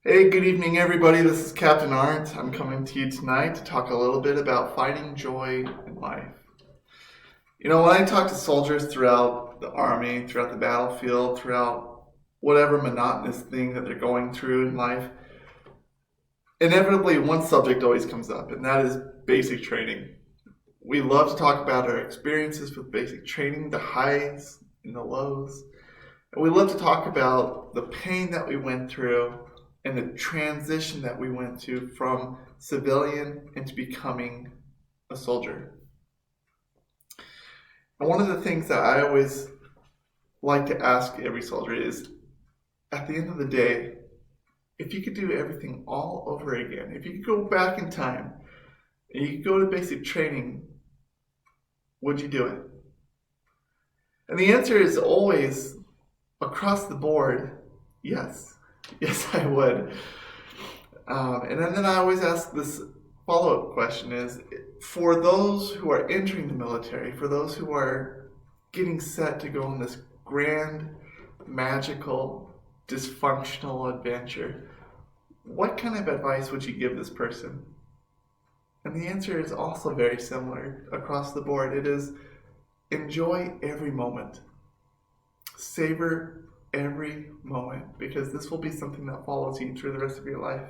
Hey, good evening, everybody. This is Captain Arndt. I'm coming to you tonight to talk a little bit about finding joy in life. When I talk to soldiers throughout the army, throughout the battlefield, throughout whatever monotonous thing that they're going through in life, inevitably one subject always comes up, and that is basic training. We love to talk about our experiences with basic training, the highs and the lows. And we love to talk about the pain that we went through and the transition that we went to from civilian into becoming a soldier. And one of the things that I always like to ask every soldier is, at the end of the day, if you could do everything all over again, if you could go back in time and you could go to basic training, would you do it? And the answer is always, across the board, yes. Yes, I would. And then I always ask this follow-up question is, for those who are entering the military, for those who are getting set to go on this grand, magical, dysfunctional adventure, what kind of advice would you give this person? And the answer is also very similar across the board. It is, enjoy every moment. Savor every moment, because this will be something that follows you through the rest of your life.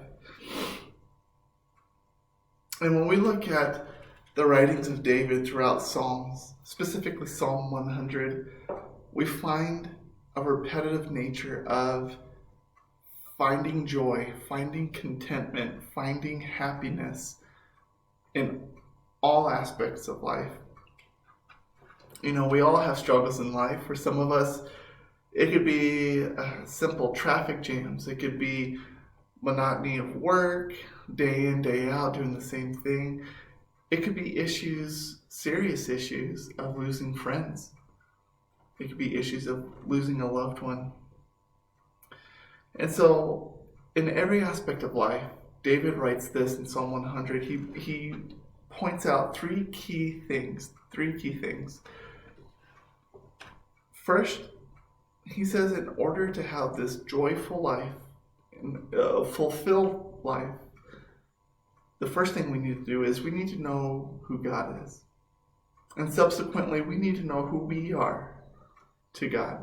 And when we look at the writings of David throughout Psalms, specifically Psalm 100, we find a repetitive nature of finding joy, finding contentment, finding happiness in all aspects of life. We all have struggles in life. For some of us, it could be simple traffic jams. It could be monotony of work, day in, day out, doing the same thing. It could be issues, serious issues of losing friends. It could be issues of losing a loved one. And so, in every aspect of life, David writes this in Psalm 100. He points out three key things. First, he says, in order to have this joyful life, fulfilled life, the first thing we need to do is we need to know who God is. And subsequently, we need to know who we are to God.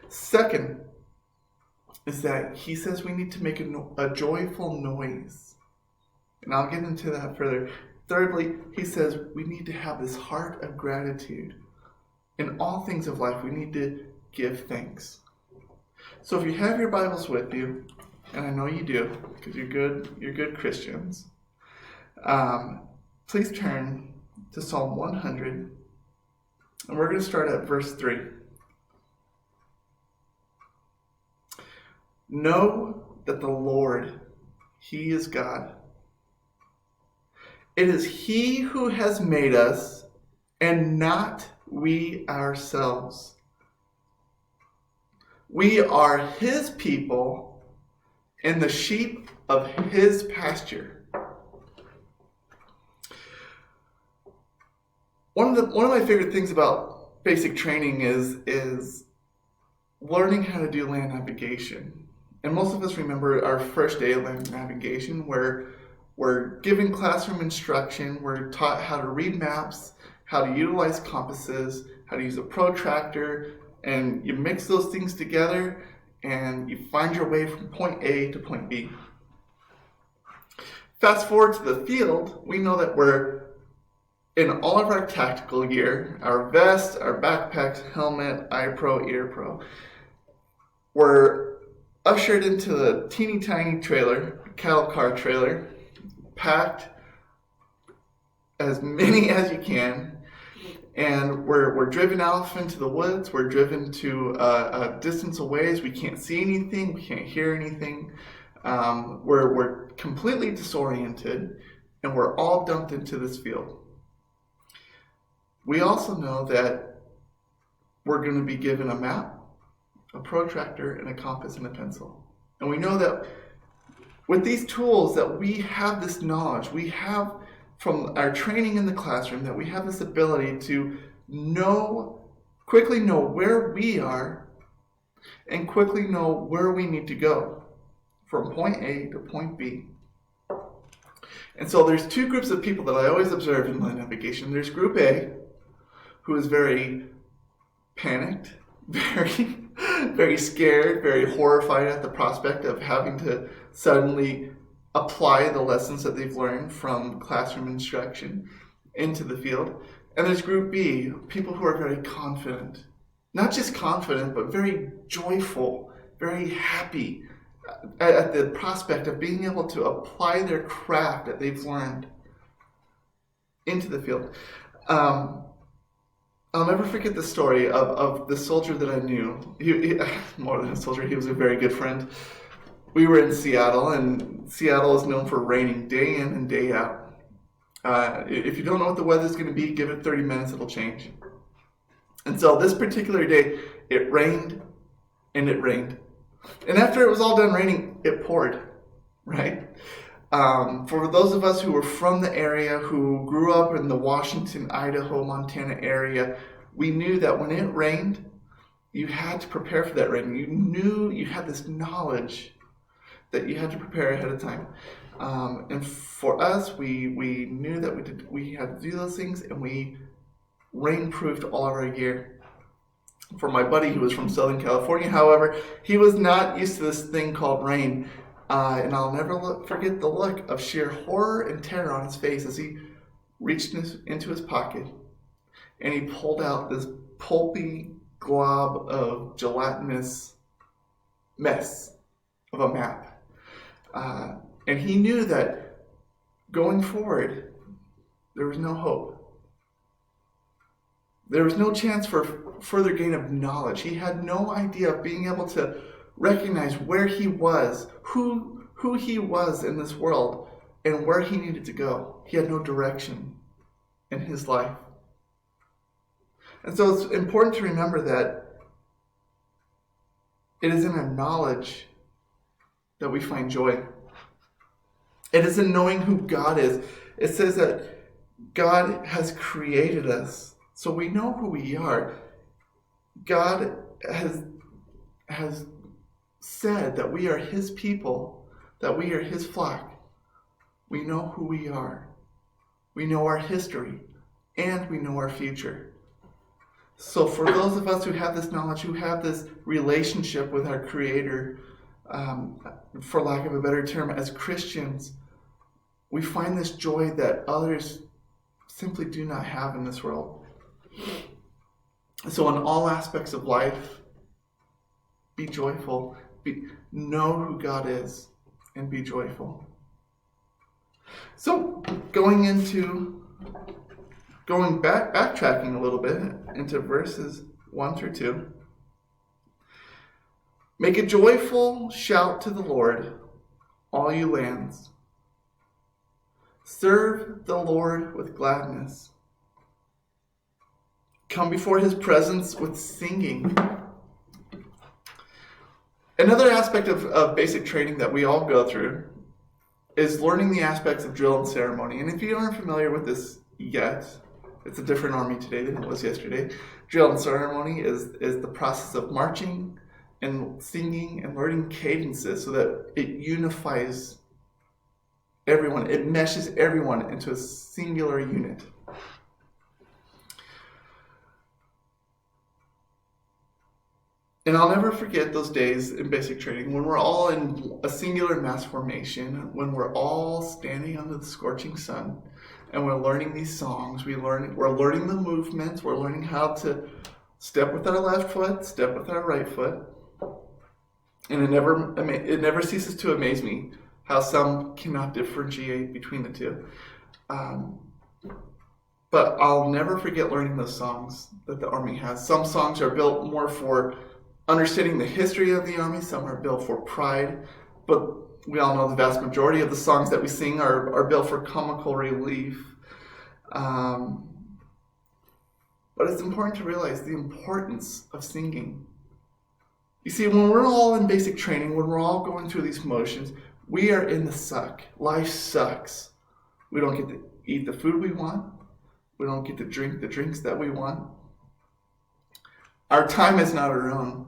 Second is that he says we need to make a joyful noise. And I'll get into that further. Thirdly, he says we need to have this heart of gratitude. In all things of life, we need to give thanks. So if you have your Bibles with you, and I know you do, because you're good Christians, please turn to Psalm 100, and we're going to start at verse 3. Know that the Lord, He is God. It is He who has made us, and not we ourselves. We are His people and the sheep of His pasture. One of my favorite things about basic training is learning how to do land navigation. And most of us remember our first day of land navigation, where we're given classroom instruction, we're taught how to read maps, how to utilize compasses, how to use a protractor, and you mix those things together and you find your way from point A to point B. Fast forward to the field, we know that we're in all of our tactical gear, our vest, our backpacks, helmet, eye pro, ear pro. We're ushered into the teeny tiny trailer, cattle car trailer, packed as many as you can. And we're driven off into the woods. We're driven to a distance away. We can't see anything. We can't hear anything. We're completely disoriented, and we're all dumped into this field. We also know that we're going to be given a map, a protractor, and a compass and a pencil. And we know that with these tools that we have this knowledge, we have from our training in the classroom, that we have this ability to quickly know where we are and quickly know where we need to go. from point A to point B. And so there's two groups of people that I always observe in my navigation. There's group A, who is very panicked, very scared, very horrified at the prospect of having to suddenly apply the lessons that they've learned from classroom instruction into the field. And there's group B, people who are very confident. Not just confident, but very joyful, very happy at the prospect of being able to apply their craft that they've learned into the field. I'll never forget the story of the soldier that I knew. He more than a soldier, he was a very good friend. We were in Seattle, and Seattle is known for raining day in and day out. If you don't know what the weather's going to be, give it 30 minutes, it'll change. And so this particular day, it rained, and it rained. And after it was all done raining, it poured, right? For those of us who were from the area, who grew up in the Washington, Idaho, Montana area, we knew that when it rained, you had to prepare for that rain. You knew, you had this knowledge that you had to prepare ahead of time. And for us, we knew that we had to do those things, and we rain-proofed all of our gear. For my buddy who was from Southern California, however, he was not used to this thing called rain. And I'll never forget the look of sheer horror and terror on his face as he reached into his pocket and he pulled out this pulpy glob of gelatinous mess of a map. And he knew that going forward, there was no hope. There was no chance for further gain of knowledge. He had no idea of being able to recognize where he was, who he was in this world, and where he needed to go. He had no direction in his life. And so it's important to remember that it is in our knowledge that we find joy. It is in knowing who God is. It says that God has created us, so we know who we are. God has said that we are his people, that we are his flock. We know who we are. We know our history, and we know our future. So for those of us who have this knowledge, who have this relationship with our Creator, for lack of a better term, as Christians, we find this joy that others simply do not have in this world. So in all aspects of life, be joyful. Know who God is and be joyful. So backtracking a little bit into verses 1 through 2. Make a joyful shout to the Lord, all you lands. Serve the Lord with gladness. Come before his presence with singing. Another aspect of basic training that we all go through is learning the aspects of drill and ceremony. And if you aren't familiar with this yet, it's a different army today than it was yesterday. Drill and ceremony is the process of marching and singing and learning cadences so that it unifies everyone. It meshes everyone into a singular unit. And I'll never forget those days in basic training when we're all in a singular mass formation, when we're all standing under the scorching sun, and we're learning these songs. We're learning the movements. We're learning how to step with our left foot, step with our right foot. And it never ceases to amaze me how some cannot differentiate between the two. But I'll never forget learning those songs that the Army has. Some songs are built more for understanding the history of the Army, some are built for pride, but we all know the vast majority of the songs that we sing are built for comical relief. But it's important to realize the importance of singing. You see, when we're all in basic training, when we're all going through these motions, we are in the suck. Life sucks. We don't get to eat the food we want. We don't get to drink the drinks that we want. Our time is not our own.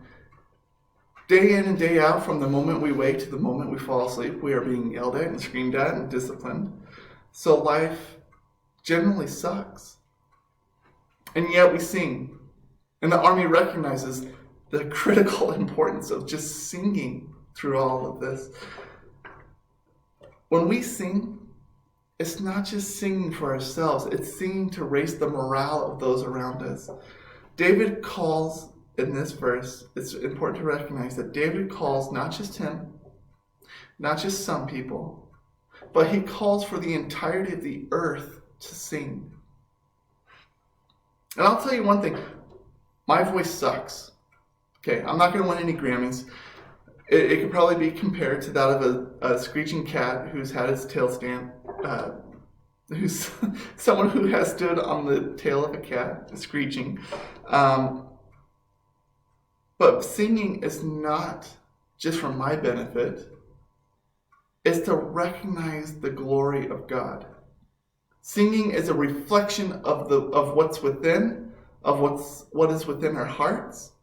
Day in and day out, from the moment we wake to the moment we fall asleep, we are being yelled at and screamed at and disciplined. So life generally sucks. And yet we sing. And the army recognizes the critical importance of just singing through all of this. When we sing, it's not just singing for ourselves, it's singing to raise the morale of those around us. David calls, in this verse, it's important to recognize that David calls not just him, not just some people, but he calls for the entirety of the earth to sing. And I'll tell you one thing, my voice sucks. Okay, I'm not going to win any Grammys. It could probably be compared to that of a screeching cat who's had his tail stand, who's someone who has stood on the tail of a cat, screeching. But singing is not just for my benefit. It's to recognize the glory of God. Singing is a reflection of what's within, of what is within our hearts,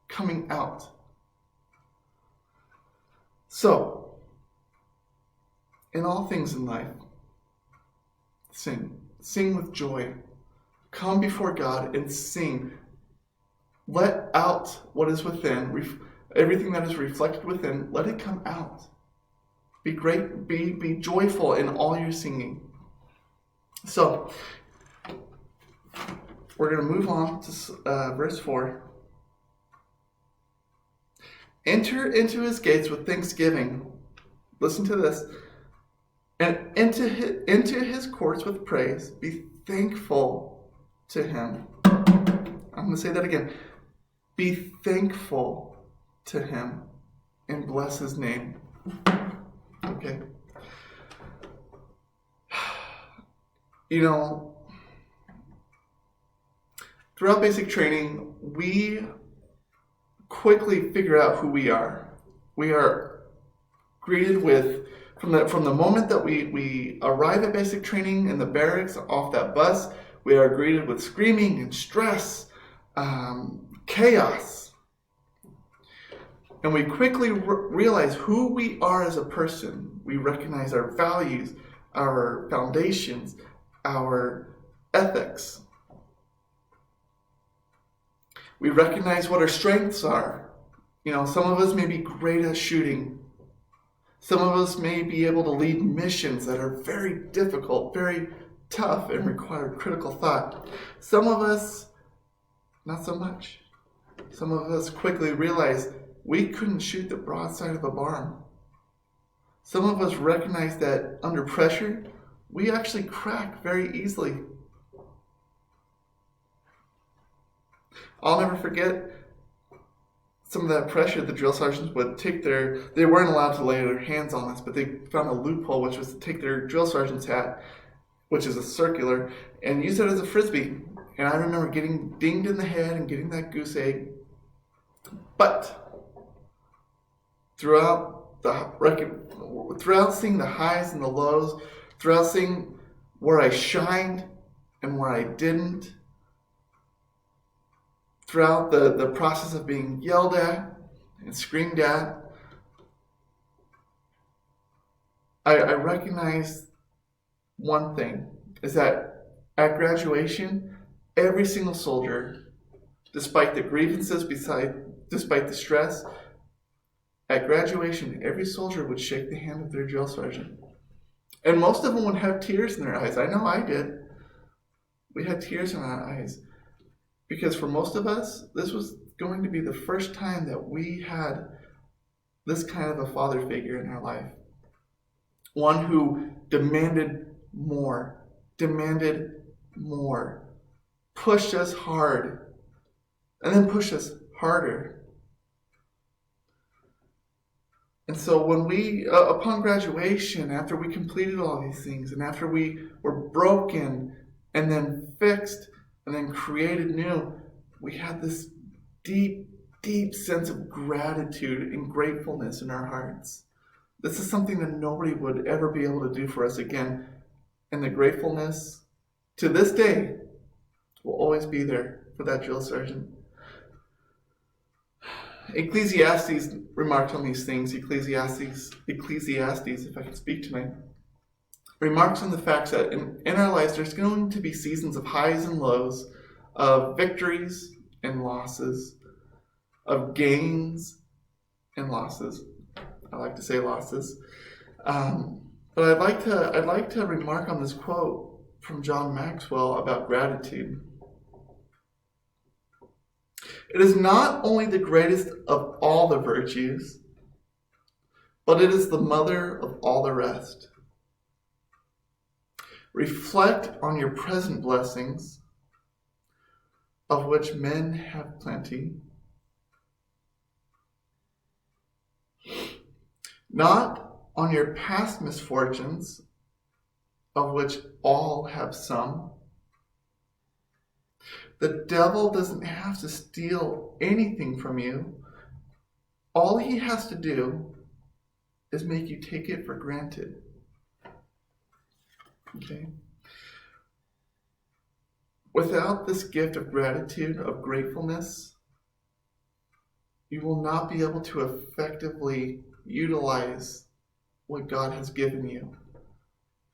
coming out. So, in all things in life, sing. Sing with joy. Come before God and sing. Let out what is within. Everything that is reflected within, let it come out. Be great. Be joyful in all your singing. So, we're going to move on to verse 4. Enter into his gates with thanksgiving. Listen to this. And into his courts with praise. Be thankful to him. I'm going to say that again. Be thankful to him and bless his name. Okay. You know, throughout basic training, we quickly figure out who we are. We are greeted with, from the moment that we arrive at basic training in the barracks off that bus, we are greeted with screaming and stress, chaos. And we quickly realize who we are as a person. We recognize our values, our foundations, our ethics. We recognize what our strengths are. You know, some of us may be great at shooting. Some of us may be able to lead missions that are very difficult, very tough, and require critical thought. Some of us, not so much. Some of us quickly realize we couldn't shoot the broadside of a barn. Some of us recognize that under pressure, we actually crack very easily. I'll never forget some of that pressure. The drill sergeants would they weren't allowed to lay their hands on us, but they found a loophole, which was to take their drill sergeant's hat, which is a circular, and use it as a frisbee. And I remember getting dinged in the head and getting that goose egg. But throughout seeing the highs and the lows, throughout seeing where I shined and where I didn't, throughout the process of being yelled at and screamed at, I recognized one thing, is that at graduation, every single soldier, despite the grievances, despite the stress, at graduation, every soldier would shake the hand of their drill sergeant. And most of them would have tears in their eyes. I know I did. We had tears in our eyes. Because for most of us, this was going to be the first time that we had this kind of a father figure in our life. One who demanded more, pushed us hard, and then pushed us harder. And so when we, upon graduation, after we completed all these things, and after we were broken and then fixed and then created new, we had this deep, deep sense of gratitude and gratefulness in our hearts. This is something that nobody would ever be able to do for us again. And the gratefulness, to this day, will always be there for that drill sergeant. Ecclesiastes remarked on these things. Ecclesiastes, if I can speak tonight, remarks on the fact that in our lives there's going to be seasons of highs and lows, of victories and losses, of gains and losses. I like to say losses. But I'd like to remark on this quote from John Maxwell about gratitude. It is not only the greatest of all the virtues, but it is the mother of all the rest. Reflect on your present blessings, of which men have plenty, not on your past misfortunes, of which all have some. The devil doesn't have to steal anything from you. All he has to do is make you take it for granted. Okay? Without this gift of gratitude, of gratefulness, you will not be able to effectively utilize what God has given you,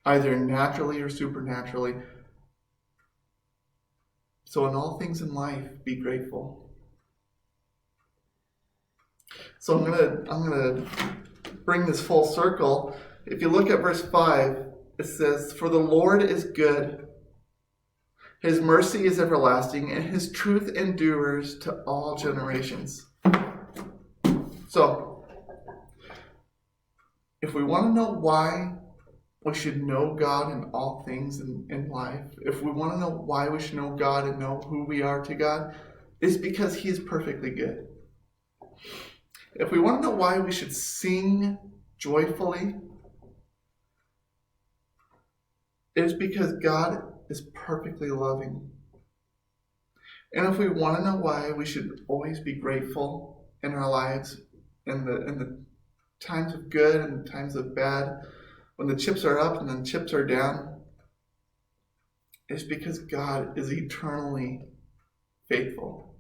either naturally or supernaturally. So in all things in life, be grateful. So I'm gonna bring this full circle. If you look at verse 5, it says, "For the Lord is good. His mercy is everlasting, and his truth endures to all generations." So, if we want to know why we should know God in all things in life, if we want to know why we should know God and know who we are to God, it's because he is perfectly good. If we want to know why we should sing joyfully, it is because God is perfectly loving. And if we want to know why we should always be grateful in our lives, in the times of good and the times of bad, when the chips are up and the chips are down, it's because God is eternally faithful.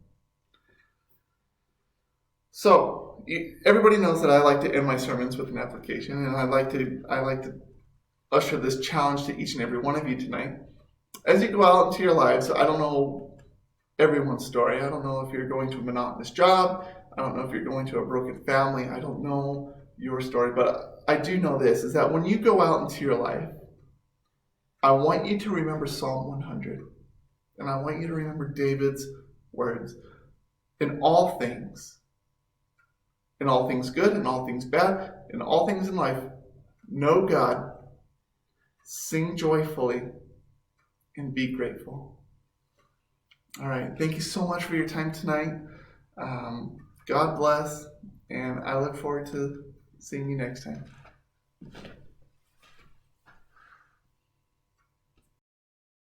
So, everybody knows that I like to end my sermons with an application, and I like to usher this challenge to each and every one of you tonight. As you go out into your lives, I don't know everyone's story. I don't know if you're going to a monotonous job. I don't know if you're going to a broken family. I don't know your story, but I do know this, is that when you go out into your life, I want you to remember Psalm 100. And I want you to remember David's words. In all things good, in all things bad, in all things in life, know God, sing joyfully, and be grateful. All right. Thank you so much for your time tonight. God bless, and I look forward to seeing you next time.